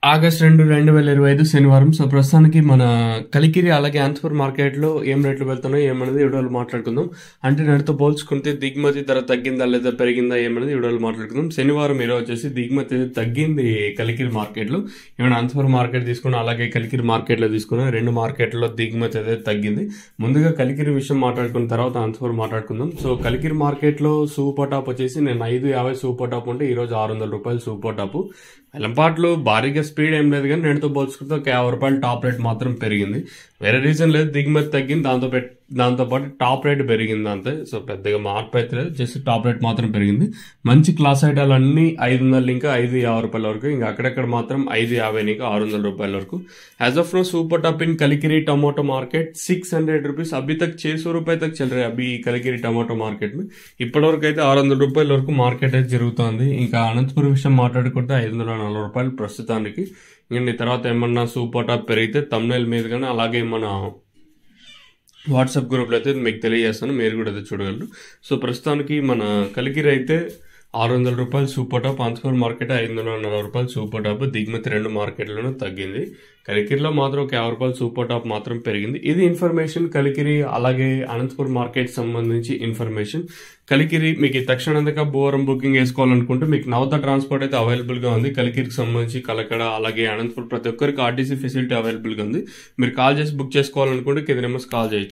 August 2, 2025 శనివారం. So ప్రస్తుతానికి మన కలికిరి అలాగే అనంతపురం మార్కెట్లో ఏం రేట్లు వెళ్తున్నాయో ఏమనేది వీడియోలో మాట్లాడుకుందాం. అంటే నేటితో పోల్చుకుంటే దిగుమతి ధర తగ్గిందా లేదా పెరిగిందా ఏమనేది వీడియోలో మాట్లాడుకుందాం. శనివారం ఈరోజు వచ్చేసి దిగుమతి తగ్గింది కలికిరి మార్కెట్లో. ఏమైనా అనంతపురం మార్కెట్ తీసుకున్నా అలాగే కలికిరి మార్కెట్లో తీసుకున్నా రెండు మార్కెట్లో దిగుమతి అయితే తగ్గింది. ముందుగా కలికిరి విషయం మాట్లాడుకున్న తర్వాత అనంతపురం మాట్లాడుకుందాం. సో కలికిరి మార్కెట్లో సూపర్ టాప్ వచ్చేసి నేను 550 సూపర్ టాప్ ఉంటే ఈరోజు 600 రూపాయలు సూపర్ టాప్. వెలంపాట్లు భారీగా స్పీడ్ ఏం లేదు కానీ నేటితో పోల్చుకుంటే ఒక 50 రూపాయలు టాప్ రేట్ మాత్రం పెరిగింది. వేరే రీజన్ లేదు, దిగుమతి తగ్గింది, దాంతోపాటు టాప్ రేట్ పెరిగింది అంతే. సో పెద్దగా మార్పు అయితే లేదు, జస్ట్ టాప్ రేట్ మాత్రం పెరిగింది. మంచి క్లాస్ ఐటాలు అన్ని 500 ఇంకా 550 రూపాయల వరకు, ఇంకా అక్కడక్కడ మాత్రం 550 ఇంకా 600 రూపాయల వరకు. As of now super top in Kalikiri tomato market 600 rupees अभी तक 600 रुपए तक चल रहे हैं अभी कलिकिरी टमाटो मार्केट में. ఇప్పటివరకు అయితే 600 రూపాయల వరకు మార్కెట్ అయితే జరుగుతుంది. ఇంకా అనంతపురం విషయం మాట్లాడుకుంటే 540 రూపాయలు ప్రస్తుతానికి. ఇంకా తర్వాత ఏమన్నా సూపర్ టాప్ పెరిగితే తమ్నైల్ మీద కానీ అలాగే మన వాట్సాప్ గ్రూప్లో అయితే మీకు తెలియజేస్తాను, మీరు కూడా అయితే చూడగలరు. సో ప్రస్తుతానికి మన కలికిరి అయితే 600 రూపాయలు సూపర్ టాప్, అనంతపురం మార్కెట్ 540 రూపాయలు సూపర్ టాప్. దిగుమతి రెండు మార్కెట్లోనూ తగ్గింది. కలికిరిలో మాత్రం ఒక 50 రూపాయలు సూపర్ టాప్ మాత్రం పెరిగింది. ఇది ఇన్ఫర్మేషన్ కలికిరి అలాగే అనంతపురం మార్కెట్ సంబంధించి ఇన్ఫర్మేషన్. కలికిరి మీకు తక్షణంగా భూవరం బుకింగ్ వేసుకోవాలనుకుంటే మీకు నవత ట్రాన్స్పోర్ట్ అయితే అవైలబుల్గా ఉంది. కలికిరికి సంబంధించి కలకడ అలాగే అనంతపురం ప్రతి ఒక్కరికి ఆర్టీసీ ఫెసిలిటీ అవైలబుల్గా ఉంది. మీరు కాల్ చేసి బుక్ చేసుకోవాలనుకుంటే కింద నెంబర్స్ కాల్ చేయొచ్చు.